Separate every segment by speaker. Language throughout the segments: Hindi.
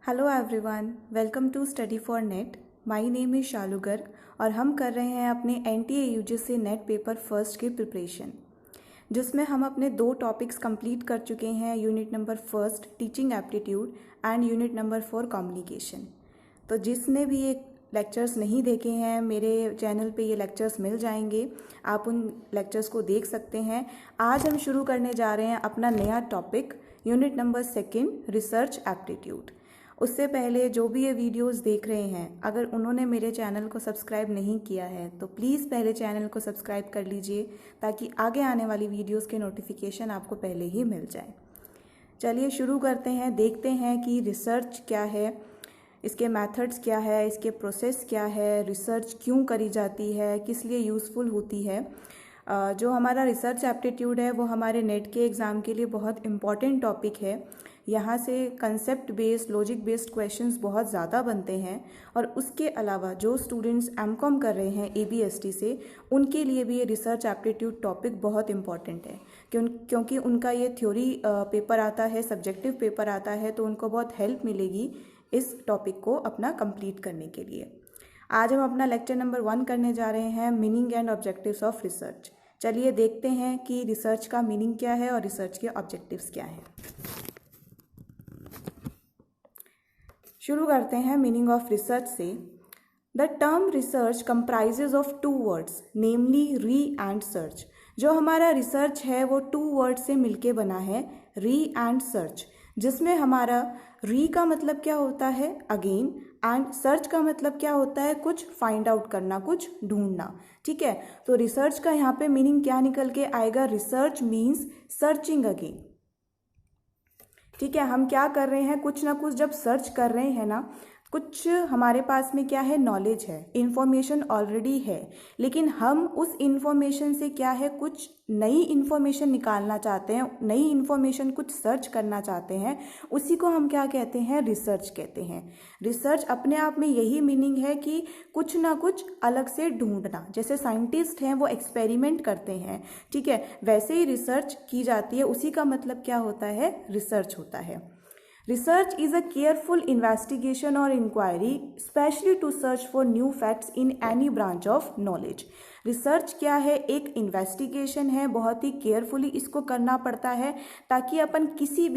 Speaker 1: Hello everyone, welcome to study for net. My name is Shalu Garg और हम कर रहे हैं अपने NTA UGC net paper first की प्रिपरेशन, जिसमें हम अपने 2 टॉपिक्स कंप्लीट कर चुके हैं। Unit number first teaching aptitude and unit number 4 communication. तो जिसने भी ये लेक्चर्स नहीं देखे हैं, मेरे चैनल पे ये लेक्चर्स मिल जाएंगे, आप उन लेक्चर्स को देख सकते हैं। आज हम शुरू करने जा रहे हैं अपना नया topic, unit number 2 research aptitude. उससे पहले जो भी ये वीडियोस देख रहे हैं, अगर उन्होंने मेरे चैनल को सब्सक्राइब नहीं किया है तो प्लीज़ पहले चैनल को सब्सक्राइब कर लीजिए, ताकि आगे आने वाली वीडियोस के नोटिफिकेशन आपको पहले ही मिल जाए। चलिए शुरू करते हैं, देखते हैं कि रिसर्च क्या है, इसके मेथड्स क्या है, इसके प्रोसेस क्या है, रिसर्च क्यों करी जाती है, किस लिए यूज़फुल होती है। जो हमारा रिसर्च एप्टीट्यूड है वो हमारे नेट के एग्ज़ाम के लिए बहुत इम्पॉर्टेंट टॉपिक है। यहाँ से concept based, logic based questions बहुत ज़्यादा बनते हैं, और उसके अलावा जो स्टूडेंट्स MCOM कर रहे हैं ABST से, उनके लिए भी ये रिसर्च एप्टीट्यूड टॉपिक बहुत इम्पॉर्टेंट है, क्योंकि उनका ये थ्योरी पेपर आता है, सब्जेक्टिव पेपर आता है, तो उनको बहुत हेल्प मिलेगी इस टॉपिक को अपना कंप्लीट करने के लिए। आज हम अपना लेक्चर नंबर 1 करने जा रहे हैं, meaning and objectives of research. चलिए देखते हैं कि रिसर्च का मीनिंग क्या है और रिसर्च के ऑब्जेक्टिव्स क्या हैं। शुरू करते हैं मीनिंग ऑफ रिसर्च से। The term research comprises of 2 words, नेमली री एंड सर्च। जो हमारा रिसर्च है वो 2 वर्ड से मिलके बना है, री एंड सर्च, जिसमें हमारा री का मतलब क्या होता है, अगेन, एंड सर्च का मतलब क्या होता है, कुछ फाइंड आउट करना, कुछ ढूंढना। ठीक है, तो रिसर्च का यहाँ पे मीनिंग क्या निकल के आएगा, रिसर्च मीन्स सर्चिंग अगेन। ठीक है, हम क्या कर रहे हैं, कुछ ना कुछ जब सर्च कर रहे हैं ना, कुछ हमारे पास में क्या है, नॉलेज है, इन्फॉर्मेशन ऑलरेडी है, लेकिन हम उस इन्फॉर्मेशन से क्या है, कुछ नई इन्फॉर्मेशन निकालना चाहते हैं, नई इन्फॉर्मेशन कुछ सर्च करना चाहते हैं, उसी को हम क्या कहते हैं, रिसर्च कहते हैं। रिसर्च अपने आप में यही मीनिंग है कि कुछ ना कुछ अलग से ढूंढना। जैसे साइंटिस्ट हैं वो एक्सपेरिमेंट करते हैं, ठीक है, वैसे ही रिसर्च की जाती है, उसी का मतलब क्या होता है, रिसर्च होता है। Research is a careful investigation or inquiry, especially to search for new facts in any branch of knowledge. Research क्या है, एक इन्वेस्टिगेशन है, बहुत ही केयरफुली इसको करना पड़ता है, ताकि अपन किसी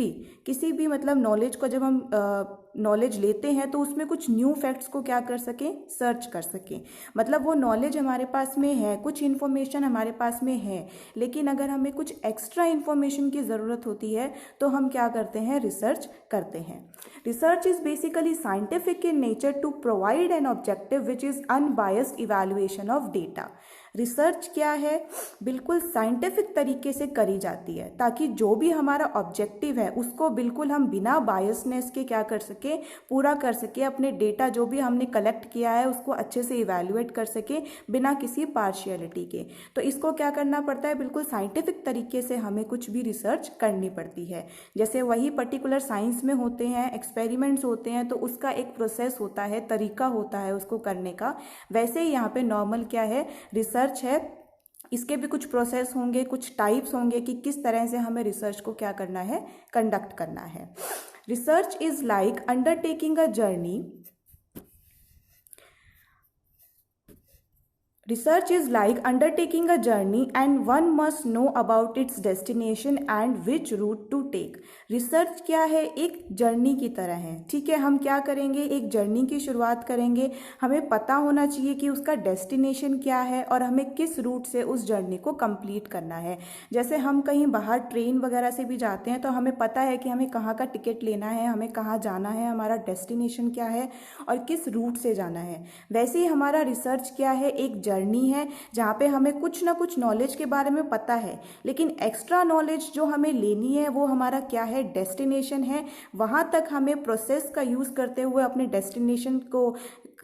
Speaker 1: भी मतलब नॉलेज को, जब हम नॉलेज लेते हैं तो उसमें कुछ न्यू फैक्ट्स को क्या कर सकें, सर्च कर सकें। मतलब वो नॉलेज हमारे पास में है, कुछ इन्फॉर्मेशन हमारे पास में है, लेकिन अगर हमें कुछ एक्स्ट्रा इन्फॉर्मेशन की ज़रूरत होती है तो हम क्या करते हैं, रिसर्च करते हैं। Research is basically scientific in nature to provide an objective which is unbiased evaluation of data. Research क्या है, बिल्कुल साइंटिफिक तरीके से करी जाती है, ताकि जो भी हमारा ऑब्जेक्टिव है उसको बिल्कुल हम बिना बायसनेस के क्या कर सके, पूरा कर सके, अपने डेटा जो भी हमने कलेक्ट किया है उसको अच्छे से इवैल्यूएट कर सके, बिना किसी पार्शियलिटी के। तो इसको क्या करना पड़ता है, बिल्कुल साइंटिफिक तरीके से हमें कुछ भी रिसर्च करनी पड़ती है। जैसे वही पर्टिकुलर साइंस में होते हैं, एक्सपेरिमेंट्स होते हैं, तो उसका एक प्रोसेस होता है, तरीका होता है उसको करने का, वैसे ही यहाँ पे नॉर्मल क्या है, रिसर्च है, इसके भी कुछ प्रोसेस होंगे, कुछ टाइप्स होंगे कि किस तरह से हमें रिसर्च को क्या करना है, कंडक्ट करना है। Research is like undertaking a journey. Research is like undertaking a journey and one must know about its destination and which route to take. Research क्या है, एक जर्नी की तरह है। ठीक है, हम क्या करेंगे, एक जर्नी की शुरुआत करेंगे, हमें पता होना चाहिए कि उसका डेस्टिनेशन क्या है और हमें किस रूट से उस जर्नी को कंप्लीट करना है। जैसे हम कहीं बाहर ट्रेन वगैरह से भी जाते हैं तो हमें पता है कि हमें कहाँ का टिकट लेना है, हमें कहाँ जाना है, हमारा डेस्टिनेशन क्या है और किस रूट से जाना है। वैसे ही हमारा रिसर्च क्या है, एक जर्नी है जहाँ पे हमें कुछ ना कुछ नॉलेज के बारे में पता है, लेकिन एक्स्ट्रा नॉलेज जो हमें लेनी है वो हमारा क्या है, डेस्टिनेशन है। वहाँ तक हमें प्रोसेस का यूज़ करते हुए अपने डेस्टिनेशन को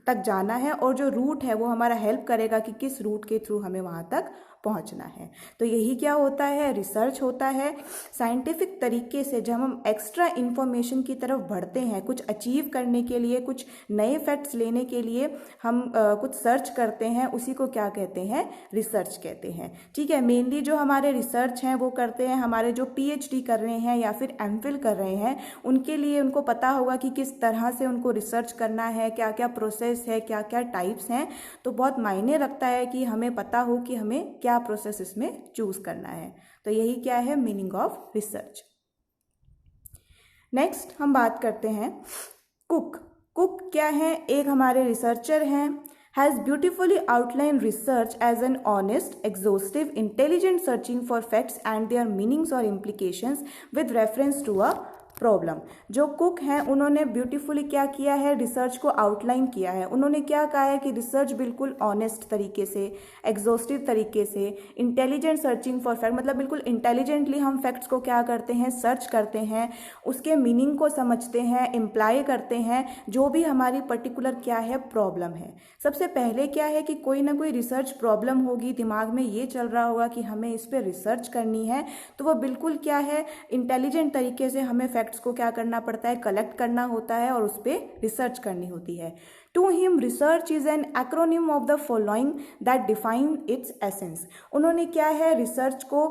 Speaker 1: तक जाना है, और जो रूट है वो हमारा हेल्प करेगा कि किस रूट के थ्रू हमें वहाँ तक पहुंचना है। तो यही क्या होता है, रिसर्च होता है। साइंटिफिक तरीके से जब हम एक्स्ट्रा इन्फॉर्मेशन की तरफ बढ़ते हैं, कुछ अचीव करने के लिए, कुछ नए फैक्ट्स लेने के लिए हम कुछ सर्च करते हैं, उसी को क्या कहते हैं, रिसर्च कहते हैं। ठीक है, मेनली जो हमारे रिसर्च हैं वो करते हैं हमारे जो पीएचडी कर रहे हैं या फिर एमफिल कर रहे हैं, उनके लिए उनको पता होगा कि किस तरह से उनको रिसर्च करना है, क्या क्या प्रोसेस है, क्या क्या टाइप्स हैं। तो बहुत मायने रखता है कि हमें पता हो कि हमें क्या प्रोसेस इसमें चूज करना है। तो यही क्या है, मीनिंग ऑफ रिसर्च। नेक्स्ट हम बात करते हैं कुक। कुक क्या है, एक हमारे रिसर्चर हैं। Has beautifully outline research as an honest, exhaustive, intelligent searching for facts and their meanings और implications with reference to a problem. जो कुक हैं उन्होंने ब्यूटीफुली क्या किया है, रिसर्च को आउटलाइन किया है। उन्होंने क्या कहा है कि रिसर्च बिल्कुल ऑनेस्ट तरीके से, एग्जॉस्टिव तरीके से, इंटेलिजेंट सर्चिंग फॉर फैक्ट, मतलब बिल्कुल इंटेलिजेंटली हम फैक्ट्स को क्या करते हैं, सर्च करते हैं, उसके मीनिंग को समझते हैं, इम्प्लाई करते हैं, जो भी हमारी पर्टिकुलर क्या है, प्रॉब्लम है। सबसे पहले क्या है कि कोई ना कोई रिसर्च प्रॉब्लम होगी, दिमाग में ये चल रहा होगा कि हमें इस पर रिसर्च करनी है, तो वो बिल्कुल क्या है, इंटेलिजेंट तरीके से हमें फैक्ट्स को क्या करना पड़ता है, कलेक्ट करना होता है और उस पर रिसर्च करनी होती है। To him research is an acronym of the following that define its essence. उन्होंने क्या है, रिसर्च को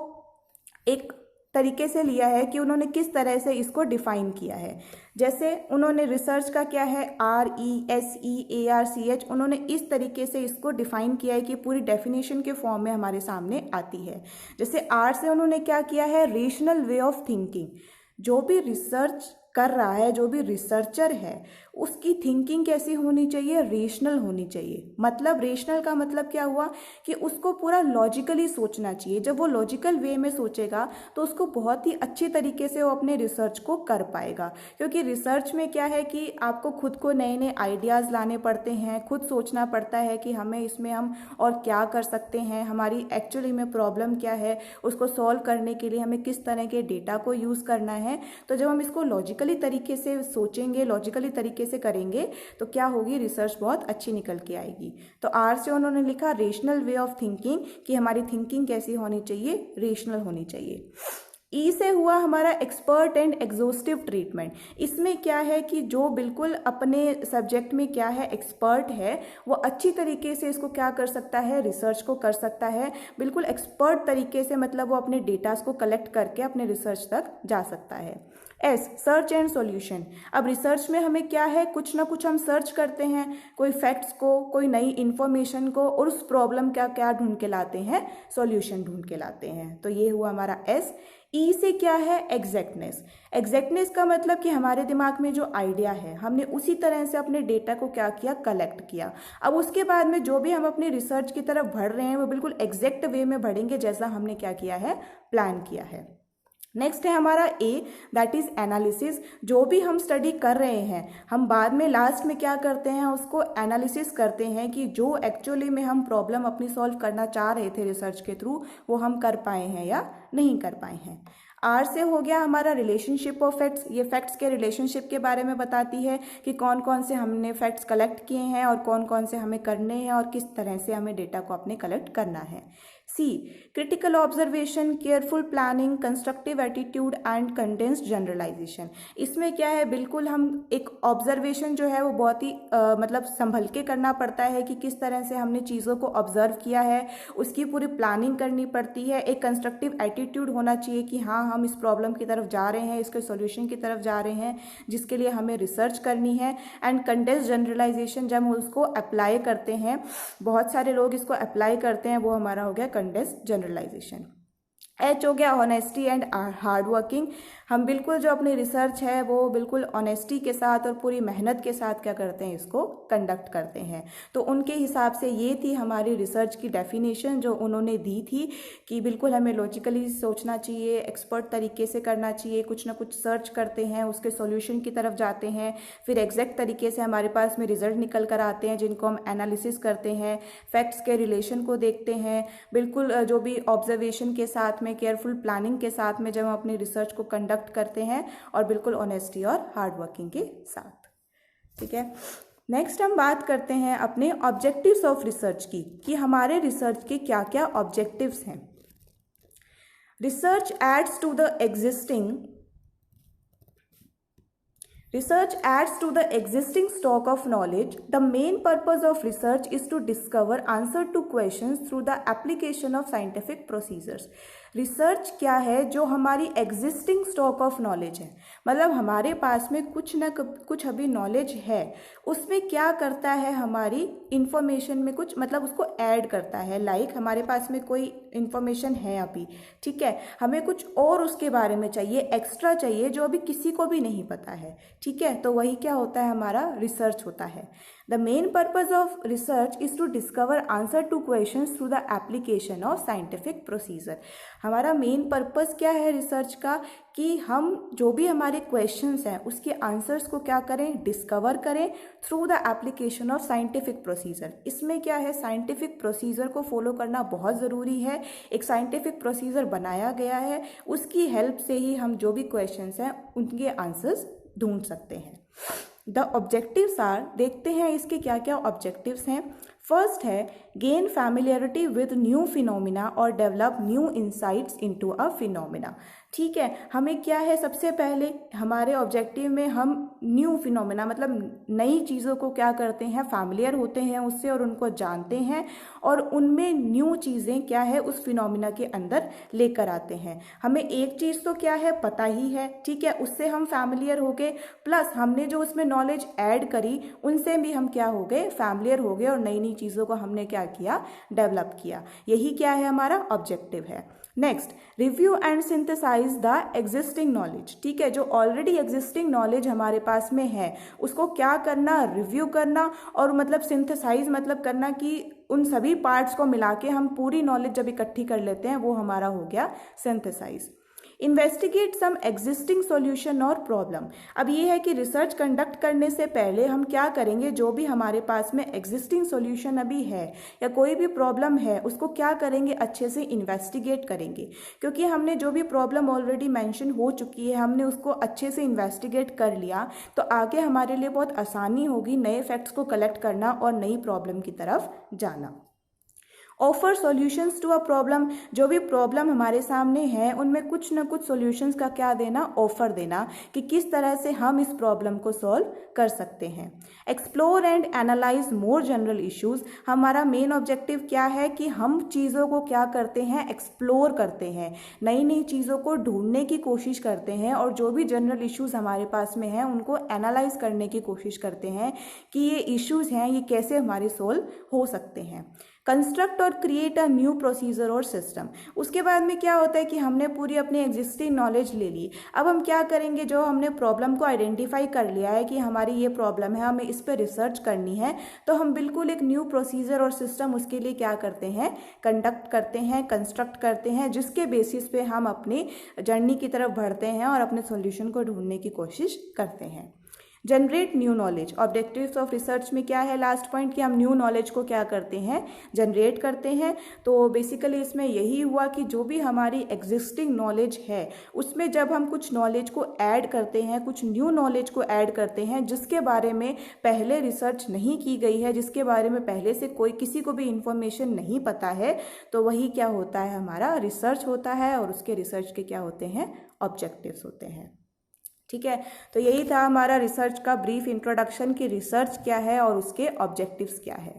Speaker 1: एक तरीके से लिया है कि उन्होंने किस तरह से इसको डिफाइन किया है। जैसे उन्होंने रिसर्च का क्या है, RESEARCH, उन्होंने इस तरीके से इसको डिफाइन किया है कि पूरी डेफिनेशन के फॉर्म में हमारे सामने आती है। जैसे R से उन्होंने क्या किया है, रेशनल वे ऑफ थिंकिंग। जो भी रिसर्च कर रहा है, जो भी रिसर्चर है, उसकी थिंकिंग कैसी होनी चाहिए, रेशनल होनी चाहिए। मतलब रेशनल का मतलब क्या हुआ कि उसको पूरा लॉजिकली सोचना चाहिए। जब वो लॉजिकल वे में सोचेगा तो उसको बहुत ही अच्छी तरीके से वो अपने रिसर्च को कर पाएगा। क्योंकि रिसर्च में क्या है कि आपको खुद को नए नए आइडियाज़ लाने पड़ते हैं, खुद सोचना पड़ता है कि हमें इसमें हम और क्या कर सकते हैं, हमारी एक्चुअली में प्रॉब्लम क्या है, उसको सॉल्व करने के लिए हमें किस तरह के डेटा को यूज़ करना है। तो जब हम इसको लॉजिकली तरीके से सोचेंगे, लॉजिकली तरीके से करेंगे, तो क्या होगी, रिसर्च बहुत अच्छी निकल के आएगी। तो आर से उन्होंने लिखा रेशनल वे ऑफ थिंकिंग, कि हमारी थिंकिंग कैसी होनी चाहिए, रेशनल होनी चाहिए। ई से हुआ हमारा एक्सपर्ट एंड एग्जॉस्टिव ट्रीटमेंट। इसमें क्या है कि जो बिल्कुल अपने सब्जेक्ट में क्या है, एक्सपर्ट है, वो अच्छी तरीके से इसको क्या कर सकता है, रिसर्च को कर सकता है, बिल्कुल एक्सपर्ट तरीके से, मतलब वो अपने डेटास को कलेक्ट करके अपने रिसर्च तक जा सकता है। S, search and solution. अब रिसर्च में हमें क्या है, कुछ ना कुछ हम सर्च करते हैं, कोई फैक्ट्स को, कोई नई इन्फॉर्मेशन को, और उस प्रॉब्लम का क्या ढूंढ के लाते हैं, सॉल्यूशन ढूंढ के लाते हैं। तो ये हुआ हमारा एस। ई से क्या है, एग्जैक्टनेस। एग्जैक्टनेस का मतलब कि हमारे दिमाग में जो आइडिया है, हमने उसी तरह से अपने डेटा को क्या किया, कलेक्ट किया। अब उसके बाद में जो भी हम अपनी रिसर्च की तरफ बढ़ रहे हैं, वो बिल्कुल एग्जैक्ट वे में बढ़ेंगे, जैसा हमने क्या किया है, प्लान किया है। नेक्स्ट है हमारा ए, दैट इज एनालिसिस। जो भी हम स्टडी कर रहे हैं, हम बाद में लास्ट में क्या करते हैं, उसको एनालिसिस करते हैं कि जो एक्चुअली में हम प्रॉब्लम अपनी सॉल्व करना चाह रहे थे रिसर्च के थ्रू, वो हम कर पाए हैं या नहीं कर पाए हैं। आर से हो गया हमारा रिलेशनशिप ऑफ फैक्ट्स। ये फैक्ट्स के रिलेशनशिप के बारे में बताती है कि कौन कौन से हमने फैक्ट्स कलेक्ट किए हैं और कौन कौन से हमें करने हैं और किस तरह से हमें डेटा को अपने कलेक्ट करना है। See, critical observation, careful planning, constructive attitude and condensed generalisation. इसमें क्या है, बिल्कुल हम एक ऑब्जर्वेशन जो है वो बहुत ही मतलब संभल के करना पड़ता है कि किस तरह से हमने चीज़ों को ऑब्जर्व किया है, उसकी पूरी प्लानिंग करनी पड़ती है। एक कंस्ट्रक्टिव एटीट्यूड होना चाहिए कि हाँ, हम इस प्रॉब्लम की तरफ जा रहे हैं, इसके सॉल्यूशन की तरफ जा रहे हैं, जिसके लिए हमें रिसर्च करनी है। एंड कंडेंस्ड जनरलाइजेशन, जब हम उसको अप्लाई करते हैं, बहुत सारे लोग इसको अप्लाई करते हैं, वो हमारा हो गया कंडेंस्ड जनरलाइजेशन। एच हो गया ऑनेस्टी एंड हार्ड वर्किंग। हम बिल्कुल जो अपनी रिसर्च है वो बिल्कुल ऑनेस्टी के साथ और पूरी मेहनत के साथ क्या करते हैं, इसको कंडक्ट करते हैं। तो उनके हिसाब से ये थी हमारी रिसर्च की डेफिनेशन जो उन्होंने दी थी कि बिल्कुल हमें लॉजिकली सोचना चाहिए, एक्सपर्ट तरीके से करना चाहिए, कुछ ना कुछ सर्च करते हैं, उसके सॉल्यूशन की तरफ जाते हैं, फिर एग्जैक्ट तरीके से हमारे पास में रिजल्ट निकल कर आते हैं जिनको हम एनालिसिस करते हैं, फैक्ट्स के रिलेशन को देखते हैं, बिल्कुल जो भी ऑब्जर्वेशन के साथ में, केयरफुल प्लानिंग के साथ में जब हम अपनी रिसर्च को कंडक्ट करते हैं और बिल्कुल ऑनेस्टी और हार्ड वर्किंग के साथ। ठीक है, नेक्स्ट हम बात करते हैं अपने ऑब्जेक्टिव्स ऑफ रिसर्च की, कि हमारे रिसर्च के क्या क्या ऑब्जेक्टिव्स हैं। Research aids to the existing stock of knowledge. The main purpose of research is to discover answer to questions through the application of scientific procedures. Research क्या है? जो हमारी एग्जिस्टिंग स्टॉक ऑफ नॉलेज है, मतलब हमारे पास में कुछ अभी नॉलेज है, उसमें क्या करता है, हमारी इंफॉर्मेशन में कुछ मतलब उसको ऐड करता है। लाइक हमारे पास में कोई इंफॉर्मेशन है अभी, ठीक है, हमें कुछ और उसके बारे में चाहिए, एक्स्ट्रा चाहिए, जो अभी किसी को भी नहीं पता है, ठीक है, तो वही क्या होता है, हमारा रिसर्च होता है। The main purpose of research is to discover answer to questions through the application of scientific procedure. हमारा मेन पर्पस क्या है रिसर्च का, कि हम जो भी हमारे क्वेश्चंस हैं उसके आंसर्स को क्या करें, डिस्कवर करें through the application of scientific procedure. इसमें क्या है, साइंटिफिक प्रोसीजर को फॉलो करना बहुत ज़रूरी है। एक साइंटिफिक प्रोसीजर बनाया गया है, उसकी हेल्प से ही हम जो भी क्वेश्चंस हैं उनके आंसर्स ढूंढ सकते हैं। द ऑब्जेक्टिव्स आर, देखते हैं इसके क्या क्या ऑब्जेक्टिव्स हैं। फर्स्ट है gain familiarity with new phenomena और develop new insights into a phenomena. ठीक है, हमें क्या है, सबसे पहले हमारे ऑब्जेक्टिव में हम न्यू फिनोमिना मतलब नई चीज़ों को क्या करते हैं, फैमिलियर होते हैं उससे और उनको जानते हैं, और उनमें न्यू चीज़ें क्या है उस फिनोमिना के अंदर लेकर आते हैं। हमें एक चीज़ तो क्या है, पता ही है, ठीक है, उससे हम फैमिलियर हो गए, प्लस हमने जो उसमें नॉलेज ऐड करी उनसे भी हम क्या हो गए, फैमिलियर हो गए, और नई नई चीज़ों को हमने क्या किया, डेवलप किया। यही क्या है, हमारा ऑब्जेक्टिव है। Next, review and synthesise the existing knowledge. ठीक है, जो ऑलरेडी एग्जिस्टिंग नॉलेज हमारे पास में है उसको क्या करना, रिव्यू करना, और मतलब सिंथेसाइज मतलब करना कि उन सभी पार्ट्स को मिला के हम पूरी नॉलेज जब इकट्ठी कर लेते हैं वो हमारा हो गया सिंथेसाइज। इन्वेस्टिगेट सम एग्जिस्टिंग सॉल्यूशन और प्रॉब्लम। अब ये है कि रिसर्च कंडक्ट करने से पहले हम क्या करेंगे, जो भी हमारे पास में एग्जिस्टिंग सॉल्यूशन अभी है या कोई भी प्रॉब्लम है उसको क्या करेंगे, अच्छे से इन्वेस्टिगेट करेंगे, क्योंकि हमने जो भी प्रॉब्लम ऑलरेडी मेंशन हो चुकी है हमने उसको अच्छे से इन्वेस्टिगेट कर लिया, तो आगे हमारे लिए बहुत आसानी होगी नए फैक्ट्स को कलेक्ट करना और नई प्रॉब्लम की तरफ जाना। Offer solutions to a problem, जो भी प्रॉब्लम हमारे सामने है उनमें कुछ ना कुछ सॉल्यूशंस का क्या देना, ऑफर देना, कि किस तरह से हम इस प्रॉब्लम को सॉल्व कर सकते हैं। Explore and analyse more general issues. हमारा मेन ऑब्जेक्टिव क्या है कि हम चीज़ों को क्या करते हैं, एक्सप्लोर करते हैं, नई नई चीज़ों को ढूंढने की कोशिश करते हैं, और जो भी जनरल इश्यूज हमारे पास में हैं उनको एनालाइज करने की कोशिश करते हैं कि ये इश्यूज हैं ये कैसे हमारे सॉल्व हो सकते हैं। कंस्ट्रक्ट और क्रिएट अ न्यू प्रोसीजर और सिस्टम। उसके बाद में क्या होता है कि हमने पूरी अपनी एग्जिस्टिंग नॉलेज ले ली, अब हम क्या करेंगे, जो हमने प्रॉब्लम को आइडेंटिफाई कर लिया है कि हमारी ये प्रॉब्लम है, हमें इस पर रिसर्च करनी है, तो हम बिल्कुल एक न्यू प्रोसीजर और सिस्टम उसके लिए क्या करते हैं, कंडक्ट करते हैं, कंस्ट्रक्ट करते हैं, जिसके बेसिस पे हम अपनी जर्नी की तरफ बढ़ते हैं और अपने सॉल्यूशन को ढूंढने की कोशिश करते हैं। Generate new knowledge. Objectives of research में क्या है, लास्ट पॉइंट, कि हम न्यू नॉलेज को क्या करते हैं, जनरेट करते हैं। तो बेसिकली इसमें यही हुआ कि जो भी हमारी एग्जिस्टिंग नॉलेज है उसमें जब हम कुछ नॉलेज को ऐड करते हैं, कुछ न्यू नॉलेज को ऐड करते हैं जिसके बारे में पहले रिसर्च नहीं की गई है, जिसके बारे में पहले से कोई किसी को भी इंफॉर्मेशन नहीं पता है, तो वही क्या होता है, हमारा रिसर्च होता है, और उसके रिसर्च के क्या होते हैं, ऑब्जेक्टिव्स होते हैं। ठीक है, तो यही था हमारा रिसर्च का ब्रीफ इंट्रोडक्शन कि रिसर्च क्या है और उसके ऑब्जेक्टिव्स क्या है।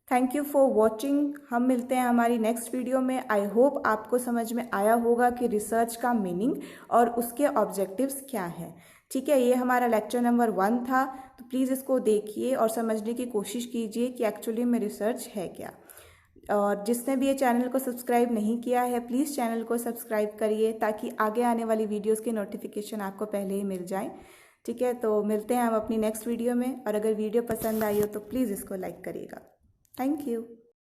Speaker 1: Thank you for watching. हम मिलते हैं हमारी नेक्स्ट वीडियो में। आई होप आपको समझ में आया होगा कि रिसर्च का मीनिंग और उसके ऑब्जेक्टिव्स क्या है। ठीक है, ये हमारा लेक्चर नंबर 1 था, तो प्लीज़ इसको देखिए और समझने की कोशिश कीजिए कि एक्चुअली में रिसर्च है क्या। और जिसने भी ये चैनल को सब्सक्राइब नहीं किया है प्लीज़ चैनल को सब्सक्राइब करिए ताकि आगे आने वाली वीडियोज़ की नोटिफिकेशन आपको पहले ही मिल जाए। ठीक है, तो मिलते हैं हम अपनी नेक्स्ट वीडियो में, और अगर वीडियो पसंद आई हो तो प्लीज़ इसको लाइक करिएगा। Thank you.